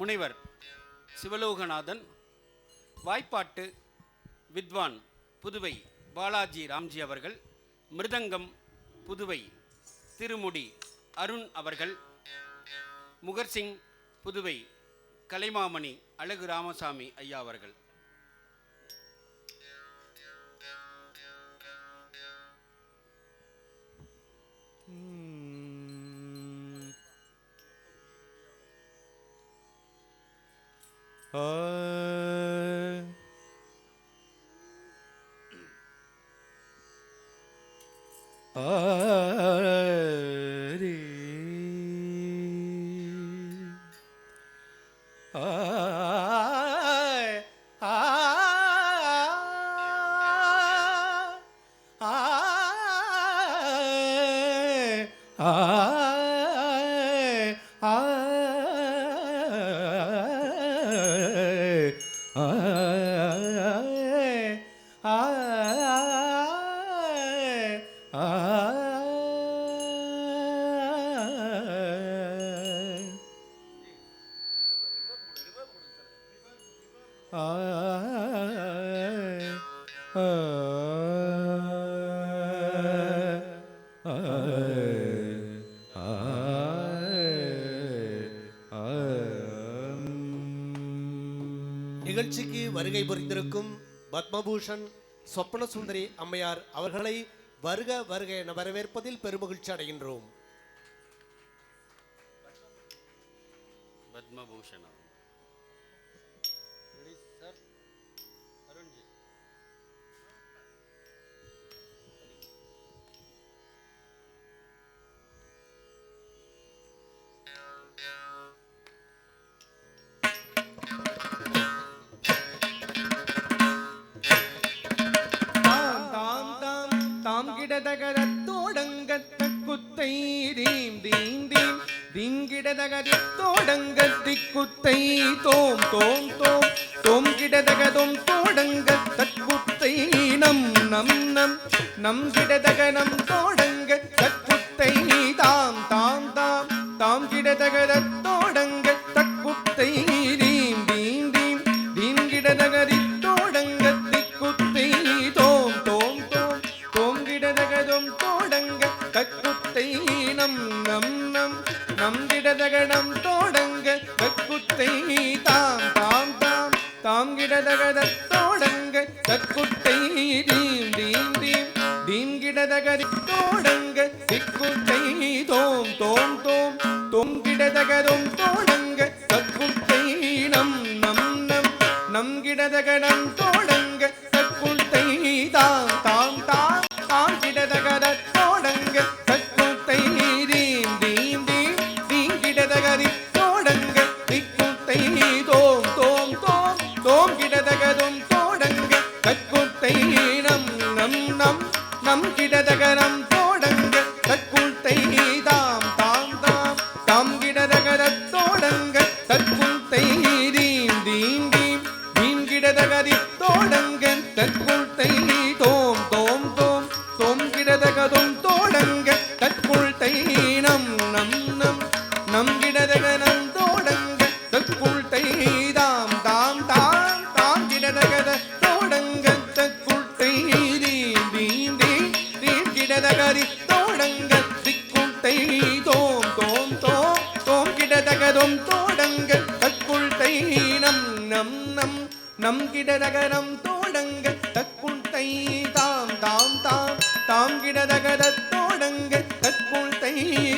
முனைவர் சிவலோகநாதன், வாய்ப்பாட்டு வித்வான் புதுவை பாலாஜி ராம்ஜி அவர்கள், மிருதங்கம் புதுவை திருமுடி அருண் அவர்கள், முகர்சிங் புதுவை கலைமாமணி அழகு ராமசாமி ஐயா அவர்கள். நிகழ்ச்சிக்கு வருகை புரிந்திருக்கும் பத்மபூஷன் சொப்பன சுந்தரி அம்மையார் அவர்களை வருக வருக என வரவேற்பதில் பெருமகிழ்ச்சி அடைகின்றோம். பத்மபூஷன் குத்தை தோம் தோம் தோம் தோம் கிடதகதோம் தோடங்க தற்குத்தை நம் நம் நம் நம் கிடதகனம் தோடங்க தற்குத்தை தாம் தாம் தாம் தாம் கிடதகத தோடங்க தற்குத்தை தீம் தீம் தீம் தீம் கிடதகதி தோடங்க திக்குத்தை தோம் தோம் தோம் தோம் கிடதகதோம் தோடங்க தற்குத்தை நம் நம் நம் நம் கிடதகனம் தோடங்க தற்குத்தை தாம் தாம் தாம் தாம் கிடதகத தோடங்க தற்குத்தை தீம் தீம் தீம் தீம் கிடதகதி தோடங்க திக்குத்தை தோம் தோம் தோம் தோம் கிடதகதோம் தோடங்க தற்குத்தை நம் நம் நம் நம் கிடதகனம் தோடங்க தற்குத்தை தாம் தாம் தாம் தாம் கிடதகத தோடங்க தற்குத்தை தீம் தீம் தீம் தீம் கிடதகதி தோடங்க திக்குத்தை தோம் தோம் தோம் தோம் கிடதகதோம் தோடங்க தற்குத்தை நம் நம் நம் நம் கிடதகனம் தோடங்க தற்குத்தை தாம் தாம் தாம் தாம் கிடதகத தோடங்க தற்குத்தை தீம் தீம் தீம் தீம் கிடதகதி தோடங்க தற்குத்தை தோம் தோம் தோம் தோம் கிடதகதோம் தோடங்க தற்குத்தை நம் நம் நம் நம் கிடதகனம் தோடங்க தற்குத்தை தாம் தாம் தாம் தாம் கிடதகத தோடங்க தற்குத்தை தீம் தீம் தீம் தீம் கிடதகதி தோடங்க திக்குத்தை தோம் தோம் தோம் தோம் கிடதகதோம் தோடங்க தற்குத்தை நம் நம் நம் நம் கிடதகனம் தோடங்க தற்குத்தை தாம் தாம் தாம் தாம் கிடதகத தோடங்க தற்குத்தை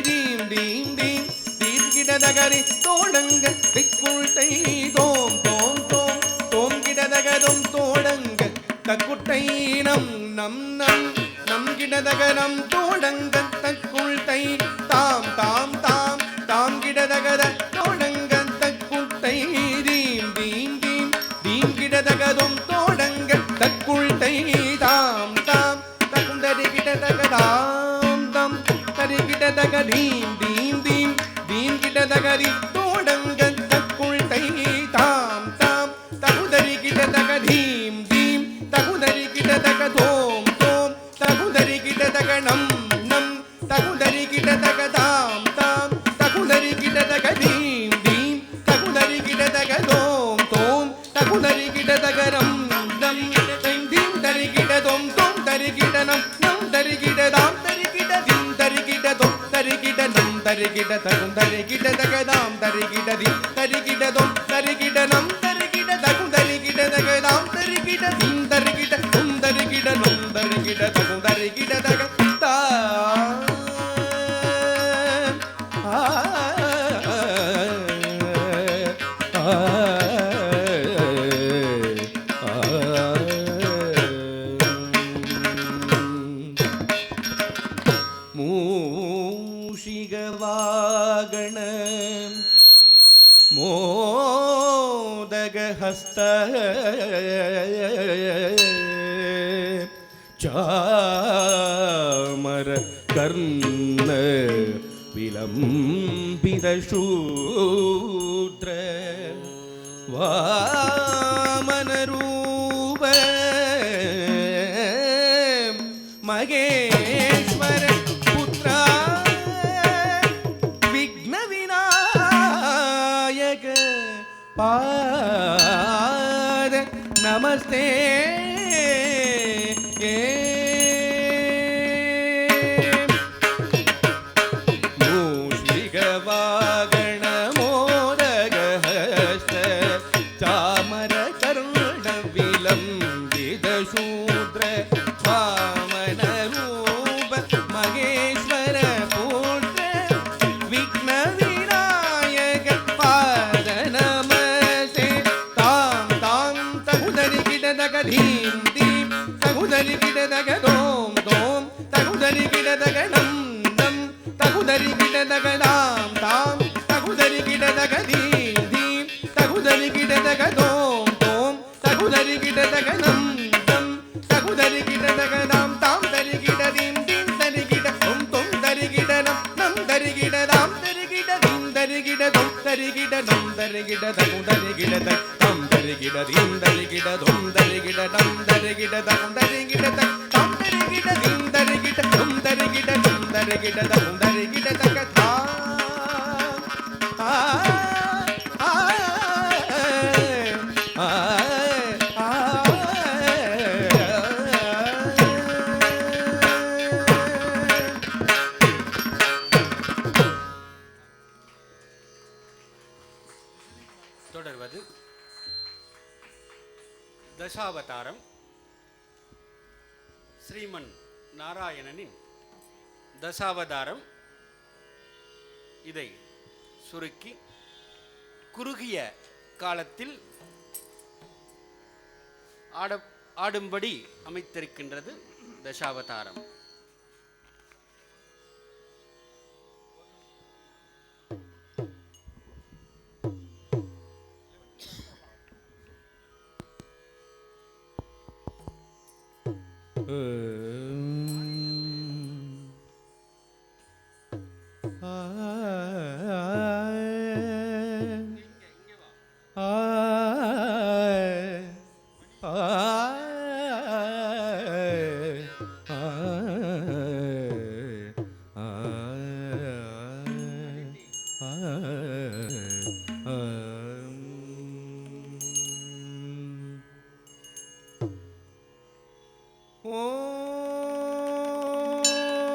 தீம் தீம் தீம் தீம் கிடதகரி தோடங்க திக்குத்தை தோம் தோம் தோம் தோம் கிடதகதோம் தோடங்க தற்குத்தை நம் நம் நம் நம் கிடதகனம் தோடங்க தற்குத்தை தாம் தாம் தாம் தாம் கிடதகத தோடங்க தற்குத்தை தீம் தீம் தீம் தீம் கிடதகதோம் தோடங்க தற்குத்தை தாம் தாம் தகுந்தரி கிடதகதாம் தம் தரி கிடதகதீம் தீம் தீம் தீம் கிடதகரி தோடங்க தற்குத்தை தாம் தாம் தகுதரி கிடதகதீம் தீம் தகுதரி கிடதகதோம் தோம் தகுதரி கிடதகனம் நம் தகுதரி கிடதகதாம் தாம் தகுதரி கிடதகதீம் தீம் தகுதரி கிட தரிகிட தகதாம் தரிகிடதி தரிகிடதும் தரிகிடனம் தரிகிட தகும் தரிகிட தகதாம் தரிகிட திம் தரிகிட தும் தரிகிட நும் தரிகிட தகும் தரிகிட தகதா மூஷிகவாகண மோதகஹஸ்த சாமர கர்ண விலம்பித சூத்ர வாமனரூப மகேஸ்வர புத்ரா விக்ன விநாயக பாத நமஸ்தே மூஷிகவாகண மோதகஹஸ்த சாமர கர்ண விலம்பித சூத்ர வாமன ரூப மகேஸ்வர புத்ர விக்ன விநாயக பாத நமஸ்தே தாம் தாம் தகுதரி கிடதக தீம் தீம் தகுதரி கிடதக தோம் தோம் தகுதரி கிடதக நம் நம் தகுதரி கிடதக தாம் தாம் தகுதரி கிடதக தீம் தீம் தகுதரி கிடதக தோம் தோம் தகுதரி கிடதக நம் நம் தகுதரி கிடதக தாம் தாம் தரி கிட தீம் தீம் தரி கிட தொம் தொம் தரி கிட நம் நம் தரி கிட தாம் தரி கிட தீம் தரி கிட தொம் தரி கிட நம் தரி கிட தகும் தரி கிட தம் தரி கிட தீம் தரி கிட தொம் தரி கிட நம் தரி கிட தகும் தரி கிட தம் தரி கிட தீம் தரி கிட தொம் தரி கிட நம் தரி கிட தகும் தரி கிட தக தா தொடர்வது தசாவதாரம் ஸ்ரீமன் நாராயணனின் தசாவதாரம். இதை சுருக்கி குறுகிய காலத்தில் ஆடும்படி அமைத்திருக்கின்றது தசாவதாரம்.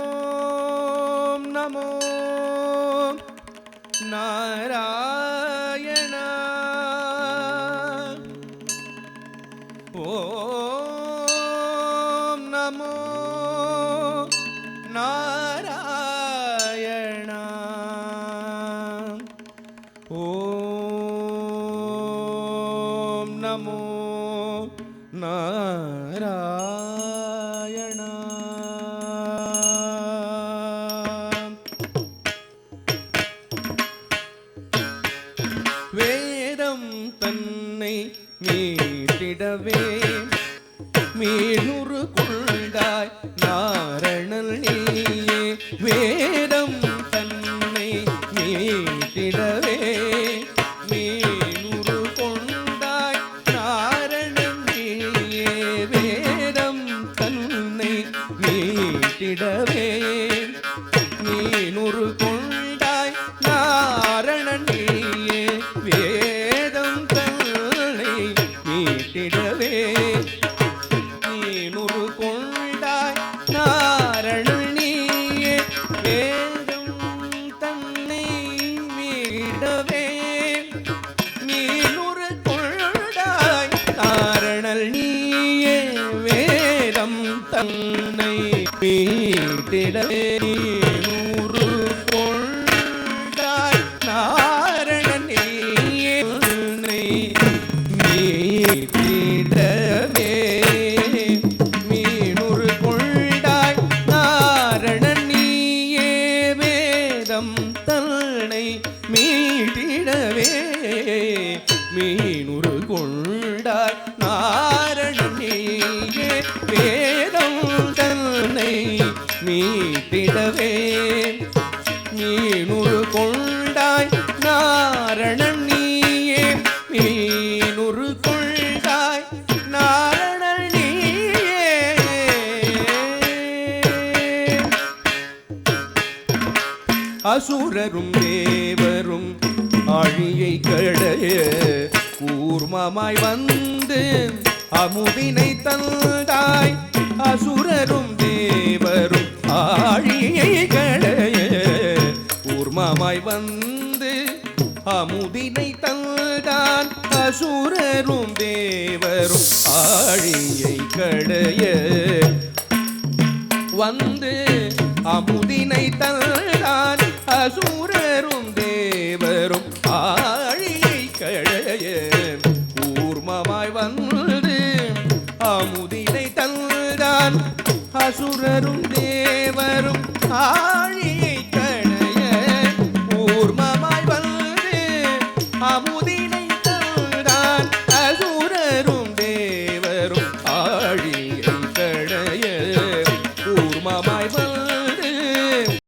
ஓம் நமோ நாராயண ஓம் நமோ நாராயண ஓம் நமோ நாராயண. வேதம் தன்னை மீட்டிடவே மீனுறு கொண்டாய் நாரணல் நீயே. வேதம் தன்னை மீட்டிடவே மீனுறு கொண்டாய் நாரணல் நீயே. வேதம் தன்னை மீட்டிடவே மீனுறு கொண்டாய் நாரணன் நீயே. வேதம் தன்னை மீட்டிடவே மீனுறு கொண்டாய் மீட்டிடவே நூறு கொண்டாய் நாரணனே மீட்டிடவே மீனூறு கொண்டாய் நாரணன் நீயே வேதம் தன்னை மீட்டிடவே மீனூறு கொண்டாய் நாரணன் நீயே வேதம் தன்னை மீட்டிடவே மீனூறு கொண்டாய் நாரணன் நீயே மீனூறு கொண்டாய் நாரணன் நீயே அசுரரும் தேவரும் ஆழியை கடைய கூர்மமாய் வந்து அமுதினை தந்தாய் அசுரரும் தேவரும் ஆழியை கடைய கூர்மமாய் வந்து அமுதினை தந்தான் அசுரரும் தேவரும் ஆழியை கடைய வந்து அமுதினை தந்தான் அசுரரும் தேவரும் ஆழியை கடைய கூர்மமாய் வந்து அமுதினை தந்தான் அசுரரும் தேவரும் ஆழியை கடைய கூர்மமாய் வந்து அமுதி